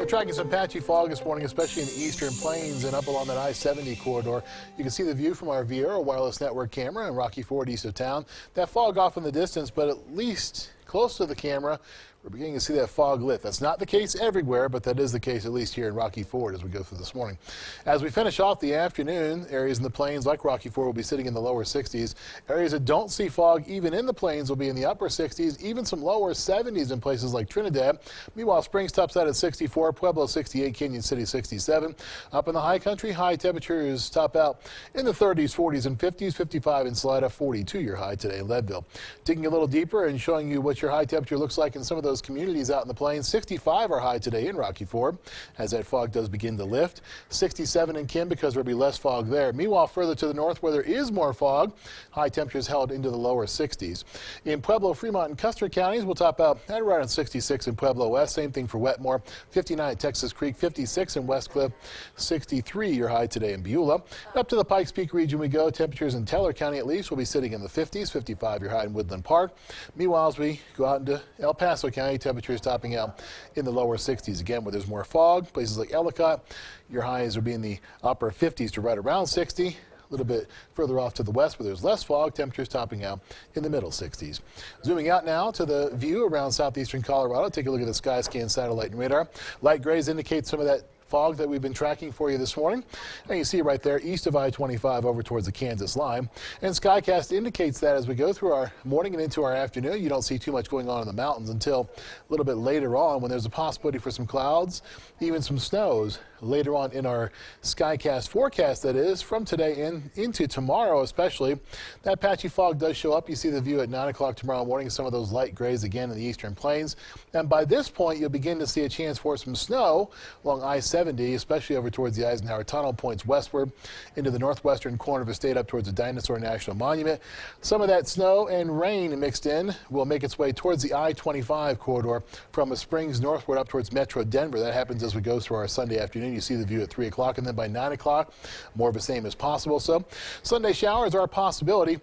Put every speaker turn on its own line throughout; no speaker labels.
We're tracking some patchy fog this morning, especially in the eastern plains and up along that I-70 corridor. You can see the view from our Viera wireless network camera in Rocky Ford east of town. That fog off in the distance, but at least close to the camera, we're beginning to see that fog lift. That's not the case everywhere, but that is the case at least here in Rocky Ford as we go through this morning. As we finish off the afternoon, areas in the plains like Rocky Ford will be sitting in the lower 60s. Areas that don't see fog even in the plains will be in the upper 60s, even some lower 70s in places like Trinidad. Meanwhile, Springs tops out at 64, Pueblo 68, Canyon City 67. Up in the high country, high temperatures top out in the 30s, 40s, and 50s, 55 in Salida, 42 your high today in Leadville. Digging a little deeper and showing you what your high temperature looks like in some of those communities out in the plains. 65 are high today in Rocky Ford as that fog does begin to lift. 67 in Kim because there'll be less fog there. Meanwhile, further to the north where there is more fog, high temperatures held into the lower 60s. In Pueblo, Fremont, and Custer counties, we'll top out at around 66 in Pueblo West. Same thing for Wetmore. 59 at Texas Creek, 56 in West Cliff, 63 your high today in Beulah. Up to the Pikes Peak region we go. Temperatures in Teller County at least will be sitting in the 50s, 55 your high in Woodland Park. Meanwhile, as we go out into El Paso County, temperatures topping out in the lower 60s again where there's more fog. Places like Ellicott, your highs will be in the upper 50s to right around 60. A little bit further off to the west where there's less fog, temperatures topping out in the middle 60s. Zooming out now to the view around southeastern Colorado. Take a look at the Skyscan satellite and radar. Light grays indicate some of that fog that we've been tracking for you this morning. And you see right there east of I-25 over towards the Kansas line. And Skycast indicates that as we go through our morning and into our afternoon, you don't see too much going on in the mountains until a little bit later on when there's a possibility for some clouds, even some snows later on in our Skycast forecast, that is, from today into tomorrow especially. That patchy fog does show up. You see the view at 9 o'clock tomorrow morning, some of those light grays again in the eastern plains. And by this point, you'll begin to see a chance for some snow along I-70, especially over towards the Eisenhower Tunnel, points westward into the northwestern corner of the state up towards the Dinosaur National Monument. Some of that snow and rain mixed in will make its way towards the I-25 corridor from the Springs northward up towards Metro Denver. That happens as we go through our Sunday afternoon. You see the view at 3 o'clock, and then by 9 o'clock, more of the same as possible. So Sunday showers are a possibility.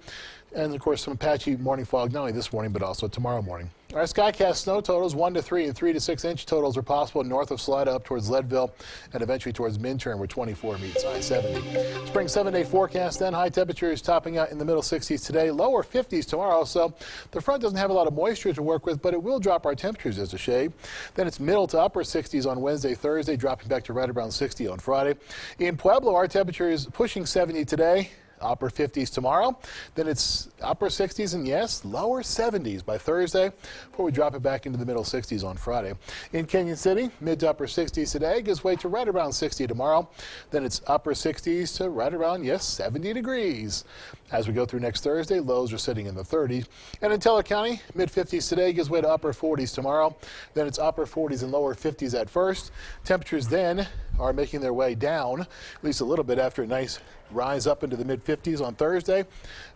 And, of course, some patchy morning fog, not only this morning, but also tomorrow morning. Our Skycast snow totals, 1 to 3 and 3 to 6 inch totals are possible north of Salida up towards Leadville and eventually towards Minturn where 24 meets I-70. Spring 7-day forecast then. High temperatures topping out in the middle 60s today, lower 50s tomorrow. So the front doesn't have a lot of moisture to work with, but it will drop our temperatures just a shade. Then it's middle to upper 60s on Wednesday, Thursday, dropping back to right around 60 on Friday. In Pueblo, our temperature is pushing 70 today. Upper 50s tomorrow, then it's upper 60s and yes, lower 70s by Thursday before we drop it back into the middle 60s on Friday. In Canyon City, mid to upper 60s today, gives way to right around 60 tomorrow. Then it's upper 60s to right around, yes, 70 degrees. As we go through next Thursday, lows are sitting in the 30s. And in Teller County, mid 50s today, gives way to upper 40s tomorrow. Then it's upper 40s and lower 50s at first. Temperatures then are making their way down, at least a little bit after a nice rise up into the mid 50s on Thursday,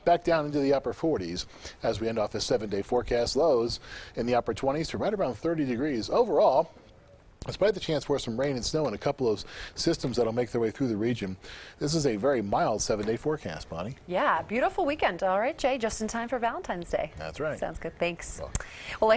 back down into the upper 40s as we end off this 7-day forecast. Lows in the upper 20s to right around 30 degrees. Overall, despite the chance for some rain and snow and a couple of systems that'll make their way through the region, this is a very mild 7-day forecast, Bonnie.
Yeah, beautiful weekend. All right, Jay, just in time for Valentine's Day.
That's right.
Sounds good. Thanks.
Well